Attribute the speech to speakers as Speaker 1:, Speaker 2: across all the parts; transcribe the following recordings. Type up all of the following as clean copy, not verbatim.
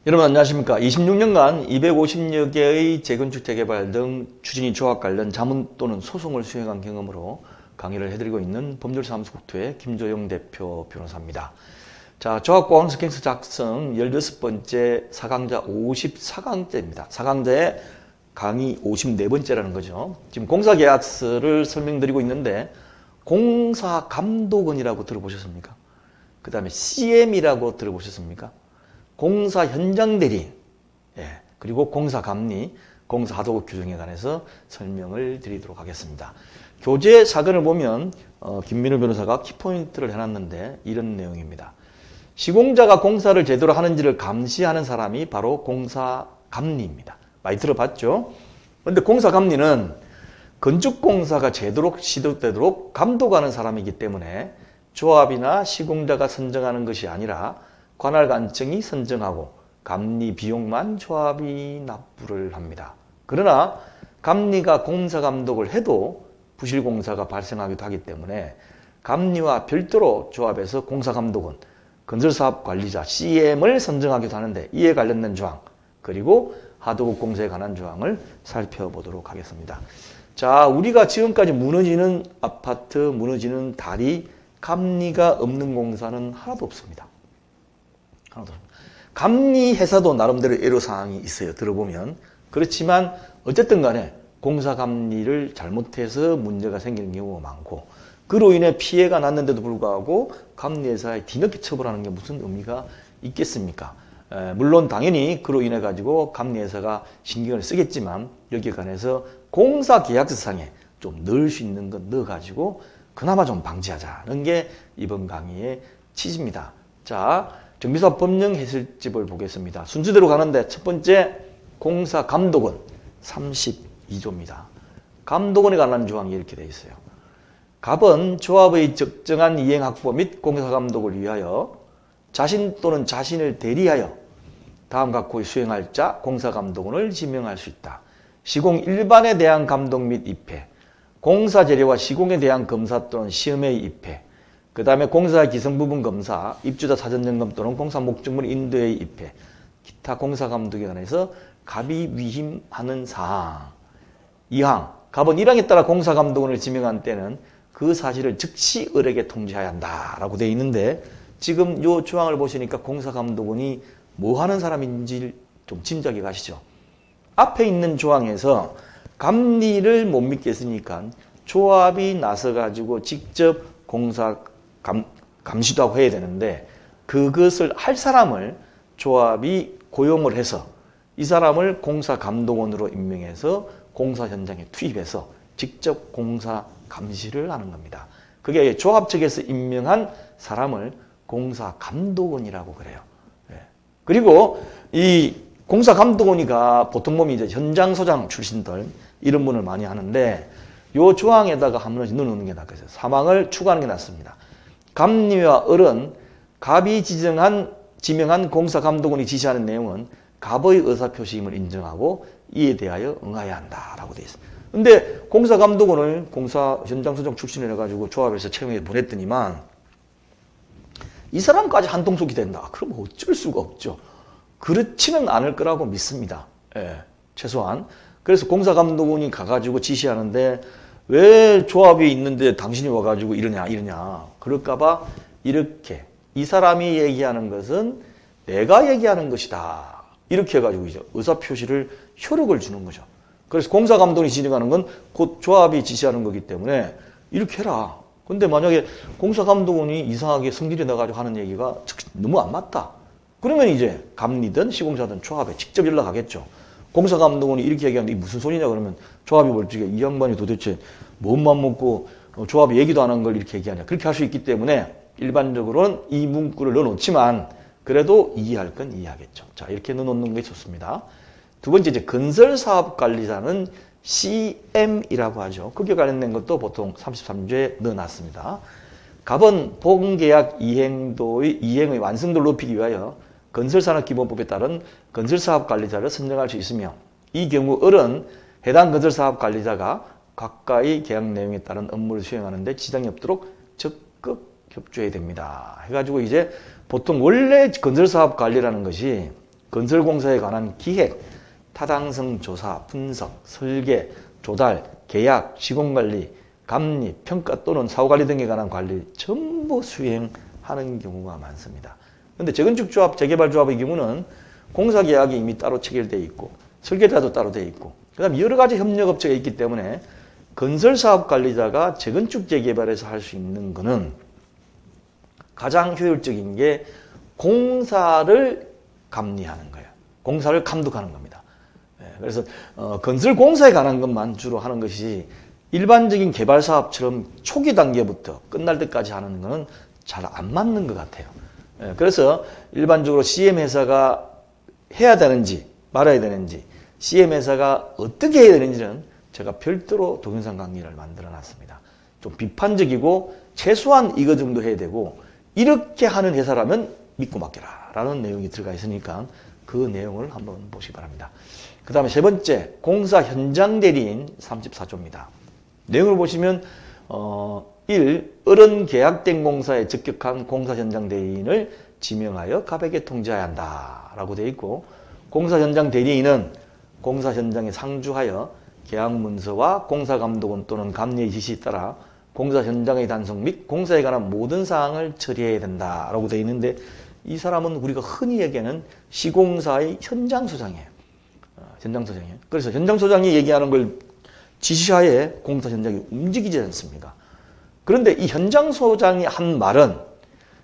Speaker 1: 여러분 안녕하십니까. 26년간 250여 개의 재건축 재개발 등 추진위 조합 관련 자문 또는 소송을 수행한 경험으로 강의를 해드리고 있는 법률사무소국토의 김조영 대표 변호사입니다. 자, 조합공항 스캔스 작성 16번째 4강자 54강째입니다. 4강자의 강의 54번째라는 거죠. 지금 공사계약서를 설명드리고 있는데 공사감독원이라고 들어보셨습니까? 그 다음에 CM이라고 들어보셨습니까? 공사 현장 대리, 그리고 공사 감리, 공사 하도급 규정에 관해서 설명을 드리도록 하겠습니다. 교재 사건을 보면 김민우 변호사가 키포인트를 해놨는데 이런 내용입니다. 시공자가 공사를 제대로 하는지를 감시하는 사람이 바로 공사 감리입니다. 많이 들어봤죠? 그런데 공사 감리는 건축공사가 제대로 시도되도록 감독하는 사람이기 때문에 조합이나 시공자가 선정하는 것이 아니라 관할관청이 선정하고 감리 비용만 조합이 납부를 합니다. 그러나 감리가 공사감독을 해도 부실공사가 발생하기도 하기 때문에 감리와 별도로 조합에서 공사감독은 건설사업관리자 CM을 선정하기도 하는데 이에 관련된 조항 그리고 하도급 공사에 관한 조항을 살펴보도록 하겠습니다. 자, 우리가 지금까지 무너지는 아파트, 무너지는 다리, 감리가 없는 공사는 하나도 없습니다. 감리회사도 나름대로 애로사항이 있어요. 들어보면. 그렇지만 어쨌든 간에 공사감리를 잘못해서 문제가 생기는 경우가 많고 그로 인해 피해가 났는데도 불구하고 감리회사에 뒤늦게 처벌하는 게 무슨 의미가 있겠습니까? 물론 당연히 그로 인해 가지고 감리회사가 신경을 쓰겠지만 여기에 관해서 공사계약서상에 좀 넣을 수 있는 건 넣어가지고 그나마 좀 방지하자는 게 이번 강의의 취지입니다. 자, 정비사업 법령 해설집을 보겠습니다. 순서대로 가는데 첫 번째 공사감독원 32조입니다. 감독원에 관한 조항이 이렇게 되어 있어요. 갑은 조합의 적정한 이행 확보 및 공사감독을 위하여 자신 또는 자신을 대리하여 다음 각호의 수행할 자 공사감독원을 지명할 수 있다. 시공 일반에 대한 감독 및 입회, 공사 재료와 시공에 대한 검사 또는 시험의 입회, 그 다음에 공사 기성 부분 검사, 입주자 사전 점검 또는 공사 목적물 인도의 입회, 기타 공사 감독에 관해서 갑이 위임하는 사항. 2항, 갑은 1항에 따라 공사 감독원을 지명한 때는 그 사실을 즉시 을에게 통지해야 한다라고 되어 있는데 지금 이 조항을 보시니까 공사 감독원이 뭐 하는 사람인지 좀 짐작이 가시죠? 앞에 있는 조항에서 감리를 못 믿겠으니까 조합이 나서가지고 직접 공사 감시도 하고 해야 되는데 그것을 할 사람을 조합이 고용을 해서 이 사람을 공사감독원으로 임명해서 공사 현장에 투입해서 직접 공사 감시를 하는 겁니다. 그게 조합 측에서 임명한 사람을 공사감독원이라고 그래요. 그리고 이 공사감독원이가 보통 보면 이제 현장소장 출신들 이런 분을 많이 하는데 요 조항에다가 한 번씩 넣어놓는 게 낫겠어요. 사망을 추가하는 게 낫습니다. 감리와 을은 갑이 지명한 공사감독원이 지시하는 내용은 갑의 의사표시임을 인정하고 이에 대하여 응하여야 한다라고 되어 있습니다. 근데 공사감독원을 공사 현장소장 출신을 해가지고 조합에서 채용해 보냈더니만 이 사람까지 한통속이 된다. 그럼 어쩔 수가 없죠. 그렇지는 않을 거라고 믿습니다. 최소한. 그래서 공사감독원이 가가지고 지시하는데 왜 조합이 있는데 당신이 와가지고 이러냐. 그럴까봐 이렇게 이 사람이 얘기하는 것은 내가 얘기하는 것이다. 이렇게 해가지고 이제 의사표시를 효력을 주는 거죠. 그래서 공사감독원이 진행하는 건 곧 조합이 지시하는 거기 때문에 이렇게 해라. 근데 만약에 공사감독원이 이상하게 성질이 나가지고 하는 얘기가 너무 안 맞다. 그러면 이제 감리든 시공사든 조합에 직접 연락하겠죠. 공사감독원이 이렇게 얘기하는데 무슨 소리냐 그러면 조합이 멀쩡해. 이 양반이 도대체 뭔 맘 먹고 조합이 얘기도 안 한 걸 이렇게 얘기하냐. 그렇게 할 수 있기 때문에 일반적으로는 이 문구를 넣어놓지만 그래도 이해할 건 이해하겠죠. 자, 이렇게 넣어놓는 게 좋습니다. 두 번째 이제 건설사업관리자는 CM이라고 하죠. 거기에 관련된 것도 보통 33조에 넣어놨습니다. 갑은 보건계약 이행의 완성도를 높이기 위하여 건설산업기본법에 따른 건설사업관리자를 선정할 수 있으며 이 경우 을은 해당 건설사업관리자가 각각의 계약 내용에 따른 업무를 수행하는데 지장이 없도록 적극 협조해야 됩니다. 해가지고 이제 보통 원래 건설사업관리라는 것이 건설공사에 관한 기획, 타당성 조사, 분석, 설계, 조달, 계약, 시공관리, 감리, 평가 또는 사후관리 등에 관한 관리 전부 수행하는 경우가 많습니다. 그런데 재건축조합, 재개발조합의 경우는 공사계약이 이미 따로 체결되어 있고 설계자도 따로 되어 있고 그 다음에 여러 가지 협력업체가 있기 때문에 건설사업관리자가 재건축 재개발에서 할 수 있는 것은 가장 효율적인 게 공사를 감리하는 거예요. 공사를 감독하는 겁니다. 그래서 건설공사에 관한 것만 주로 하는 것이 일반적인 개발사업처럼 초기 단계부터 끝날 때까지 하는 것은 잘 안 맞는 것 같아요. 그래서 일반적으로 CM회사가 해야 되는지 말아야 되는지 CM회사가 어떻게 해야 되는지는 제가 별도로 동영상 강의를 만들어 놨습니다. 좀 비판적이고 최소한 이거 정도 해야 되고 이렇게 하는 회사라면 믿고 맡겨라 라는 내용이 들어가 있으니까 그 내용을 한번 보시기 바랍니다. 그 다음에 세 번째, 공사 현장 대리인 34조입니다. 내용을 보시면 1. 어른 계약된 공사에 적격한 공사 현장 대리인을 지명하여 갑에게 통지해야 한다 라고 되어 있고, 공사 현장 대리인은 공사 현장에 상주하여 계약 문서와 공사 감독원 또는 감리의 지시에 따라 공사 현장의 단속 및 공사에 관한 모든 사항을 처리해야 된다라고 되어 있는데, 이 사람은 우리가 흔히 얘기하는 시공사의 현장소장이에요. 현장소장이에요. 그래서 현장소장이 얘기하는 걸 지시하에 공사 현장이 움직이지 않습니까? 그런데 이 현장소장이 한 말은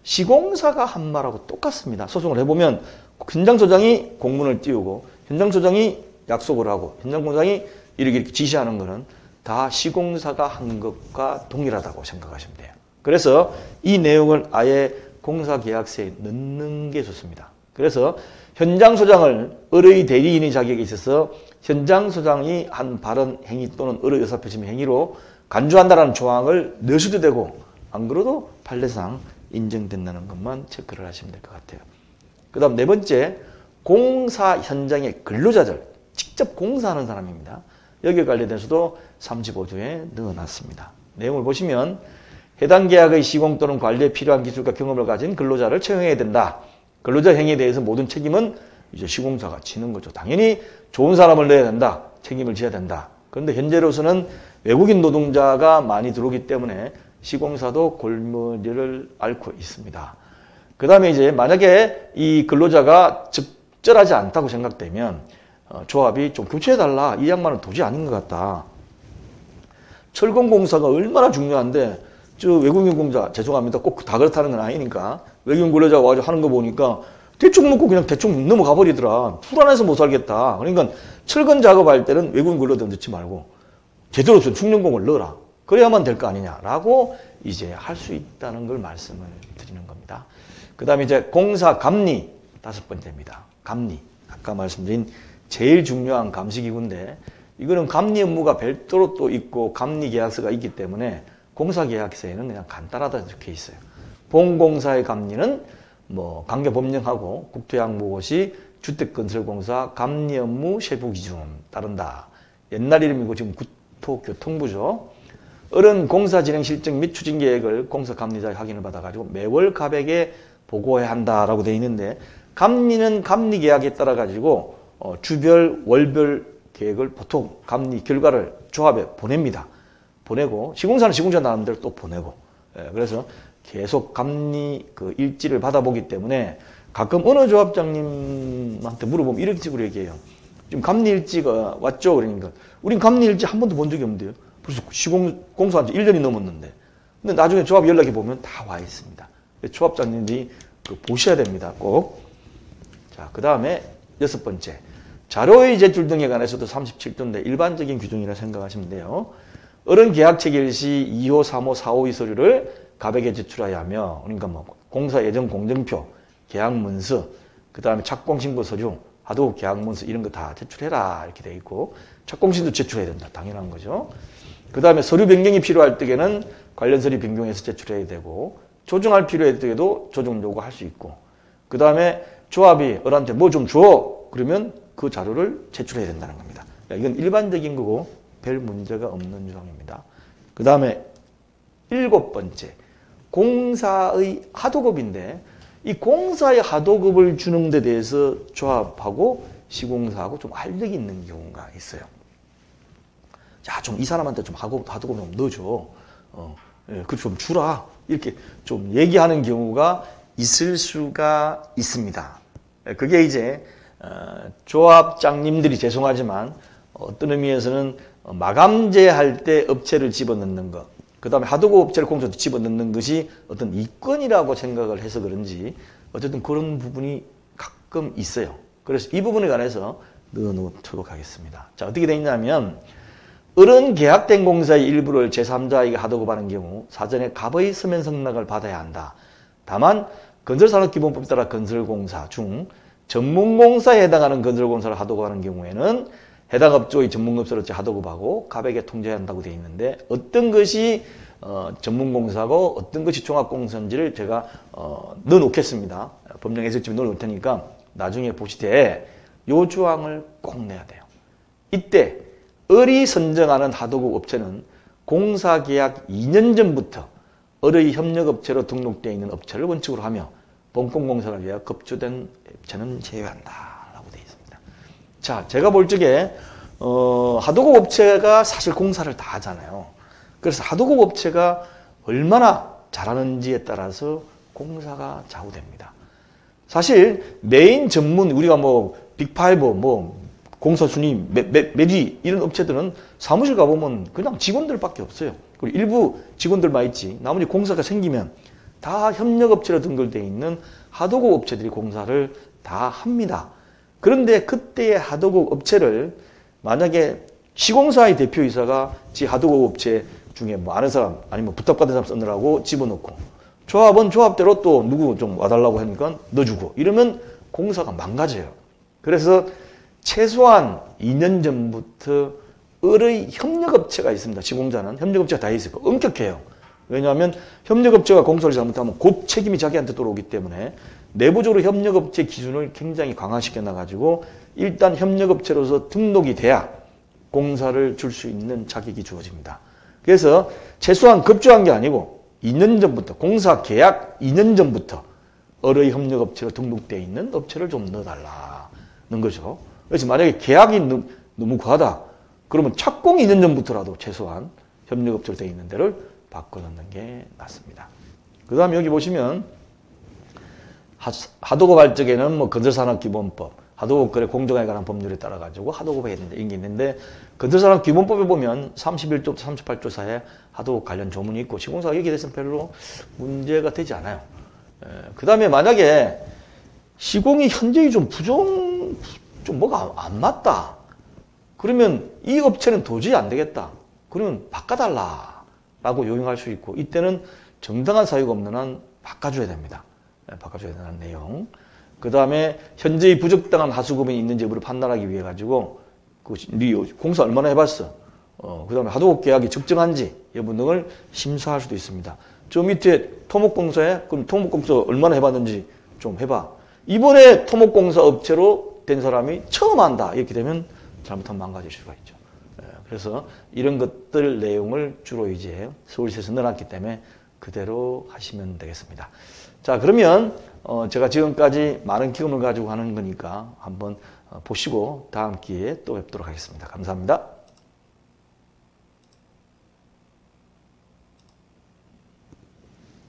Speaker 1: 시공사가 한 말하고 똑같습니다. 소송을 해보면 현장소장이 공문을 띄우고 현장소장이 약속을 하고 현장소장이 이렇게 지시하는 것은 다 시공사가 한 것과 동일하다고 생각하시면 돼요. 그래서 이 내용을 아예 공사계약서에 넣는 게 좋습니다. 그래서 현장소장을 을의 대리인의 자격에 있어서 현장소장이 한 발언, 행위 또는 을의 의사표심의 행위로 간주한다는 조항을 넣으셔도 되고 안 그래도 판례상 인정된다는 것만 체크를 하시면 될 것 같아요. 그 다음 네 번째, 공사 현장의 근로자들, 직접 공사하는 사람입니다. 여기에 관련해서도 35조에 넣어놨습니다. 내용을 보시면 해당 계약의 시공 또는 관리에 필요한 기술과 경험을 가진 근로자를 채용해야 된다. 근로자 행위에 대해서 모든 책임은 이제 시공사가 지는 거죠. 당연히 좋은 사람을 넣어야 된다. 책임을 져야 된다. 그런데 현재로서는 외국인 노동자가 많이 들어오기 때문에 시공사도 골머리를 앓고 있습니다. 그 다음에 이제 만약에 이 근로자가 적절하지 않다고 생각되면 조합이 좀 교체해달라. 이 양반은 도저히 아닌 것 같다. 철근공사가 얼마나 중요한데 저 외국인 공자, 죄송합니다. 꼭 다 그렇다는 건 아니니까 외국인 근로자가 와서 하는 거 보니까 대충 먹고 그냥 대충 넘어가 버리더라. 불안해서 못 살겠다. 그러니까 철근 작업할 때는 외국인 근로자 넣지 말고 제대로 충전공을 넣어라. 그래야만 될 거 아니냐라고 이제 할 수 있다는 걸 말씀을 드리는 겁니다. 그 다음에 이제 공사 감리 다섯 번째입니다. 감리. 아까 말씀드린 제일 중요한 감시기구인데 이거는 감리 업무가 별도로 또 있고 감리 계약서가 있기 때문에 공사계약서에는 그냥 간단하다 적혀 있어요. 본공사의 감리는 뭐 관계법령하고 국토양보고시 주택건설공사 감리 업무 세부 기준 따른다. 옛날 이름이고 지금 국토교통부죠. 어른 공사 진행 실정 및 추진 계획을 공사 감리자의 확인을 받아가지고 매월 갑에게 보고해야 한다라고 되어 있는데, 감리는 감리 계약에 따라 가지고 주별 월별 계획을 보통 감리 결과를 조합에 보냅니다. 보내고 시공사는 시공사 나름대로 또 보내고, 그래서 계속 감리 그 일지를 받아보기 때문에 가끔 어느 조합장님한테 물어보면 이런 식으로 얘기해요. 지금 감리 일지가 왔죠? 그러니까 우린 감리 일지 한 번도 본 적이 없는데요. 벌써 시공공사한 지 1년이 넘었는데. 근데 나중에 조합 연락해 보면 다 와 있습니다. 조합장님들이 보셔야 됩니다. 꼭. 자, 그 다음에 여섯 번째. 자료의 제출 등에 관해서도 37조인데 일반적인 규정이라 생각하시면 돼요. 어른 계약 체결 시 2호, 3호, 4호 의 서류를 갑에게 제출하여야 하며, 그러니까 뭐 공사 예정 공정표, 계약 문서, 그 다음에 착공 신고 서류, 하도 계약 문서 이런 거 다 제출해라 이렇게 돼 있고, 착공신도 제출해야 된다. 당연한 거죠. 그 다음에 서류 변경이 필요할 때에는 관련 서류 변경해서 제출해야 되고, 조정할 필요할 때에도 조정 요구할 수 있고, 그 다음에 조합이 어른한테 뭐 좀 줘 그러면 그 자료를 제출해야 된다는 겁니다. 이건 일반적인 거고 별 문제가 없는 조항입니다. 그 다음에 일곱 번째, 공사의 하도급인데 이 공사의 하도급을 주는 데 대해서 조합하고 시공사하고 좀 알력이 있는 경우가 있어요. 자, 좀 이 사람한테 좀 하도급 좀 넣어줘. 그 좀 주라. 이렇게 좀 얘기하는 경우가 있을 수가 있습니다. 그게 이제 조합장님들이 죄송하지만 어떤 의미에서는 마감재할 때 업체를 집어넣는 것, 그 다음에 하도급 업체를 공사도 집어넣는 것이 어떤 이권이라고 생각을 해서 그런지 어쨌든 그런 부분이 가끔 있어요. 그래서 이 부분에 관해서 넣어놓도록 하겠습니다. 자, 어떻게 되어 있냐면 을은 계약된 공사의 일부를 제3자에게 하도급하는 경우 사전에 갑의 서면 승낙을 받아야 한다. 다만 건설산업기본법에 따라 건설공사 중 전문공사에 해당하는 건설공사를 하도급하는 경우에는 해당 업조의 전문업소로서 하도급하고 갑에게 통지해야 한다고 되어 있는데 어떤 것이 전문공사고 어떤 것이 종합공사인지를 제가 넣어놓겠습니다. 법령 해석집에 넣어놓을 테니까 나중에 보시되 이 조항을 꼭 내야 돼요. 이때 을이 선정하는 하도급 업체는 공사계약 2년 전부터 을의 협력업체로 등록되어 있는 업체를 원칙으로 하며 본건공사를 위하여 급조된 업체는 제외한다 라고 되어 있습니다. 자, 제가 볼 적에 하도급 업체가 사실 공사를 다 하잖아요. 그래서 하도급 업체가 얼마나 잘하는지에 따라서 공사가 좌우됩니다. 사실 메인 전문 우리가 뭐 빅5 뭐 공사 순위 몇 위 이런 업체들은 사무실 가보면 그냥 직원들밖에 없어요. 그리고 일부 직원들만 있지 나머지 공사가 생기면 다 협력업체로 등록되어 있는 하도급 업체들이 공사를 다 합니다. 그런데 그때의 하도급 업체를 만약에 시공사의 대표이사가 지 하도급 업체 중에 뭐 아는 사람 아니면 부탁받은 사람 쓰느라고 집어넣고 조합은 조합대로 또 누구 좀 와달라고 하니까 넣어주고 이러면 공사가 망가져요. 그래서 최소한 2년 전부터 을의 협력업체가 있습니다. 시공자는 협력업체가 다 있을 거예요. 엄격해요. 왜냐하면 협력업체가 공사를 잘못하면 곧 책임이 자기한테 돌아오기 때문에 내부적으로 협력업체 기준을 굉장히 강화시켜 놔가지고 일단 협력업체로서 등록이 돼야 공사를 줄 수 있는 자격이 주어집니다. 그래서 최소한 급조한 게 아니고 2년 전부터 공사 계약 2년 전부터 을의 협력업체로 등록되어 있는 업체를 좀 넣어달라는 거죠. 그래서 만약에 계약이 너무 과하다 그러면 착공 2년 전부터라도 최소한 협력업체로 되어 있는 데를 바꿔놓는 게 낫습니다. 그 다음에 여기 보시면 하도급 할 적에는 뭐 건설산업기본법, 하도급 거래 공정에 관한 법률에 따라 가지고 하도급 해야 된다 이런 게 있는데 건설산업기본법에 보면 31조부터 38조 사이에 하도급 관련 조문이 있고 시공사가 여기에 대해서는 별로 문제가 되지 않아요. 그 다음에 만약에 시공이 현저히 좀 뭐가 안 맞다. 그러면 이 업체는 도저히 안 되겠다. 그러면 바꿔달라라고 요청할 수 있고 이때는 정당한 사유가 없는 한 바꿔줘야 됩니다. 바꿔줘야 되는 내용. 그 다음에 현재의 부적당한 하수급이 있는지 여부를 판단하기 위해 가지고 네 공사 얼마나 해봤어. 그 다음에 하도급 계약이 적정한지 여부 등을 심사할 수도 있습니다. 저 밑에 토목공사에 그럼 토목공사 얼마나 해봤는지 좀 해봐. 이번에 토목공사 업체로 된 사람이 처음 한다. 이렇게 되면 잘못하면 망가질 수가 있죠. 그래서 이런 것들 내용을 주로 이제 서울시에서 넣어놨기 때문에 그대로 하시면 되겠습니다. 자, 그러면 제가 지금까지 많은 경험을 가지고 하는 거니까 한번 보시고 다음 기회에 또 뵙도록 하겠습니다. 감사합니다.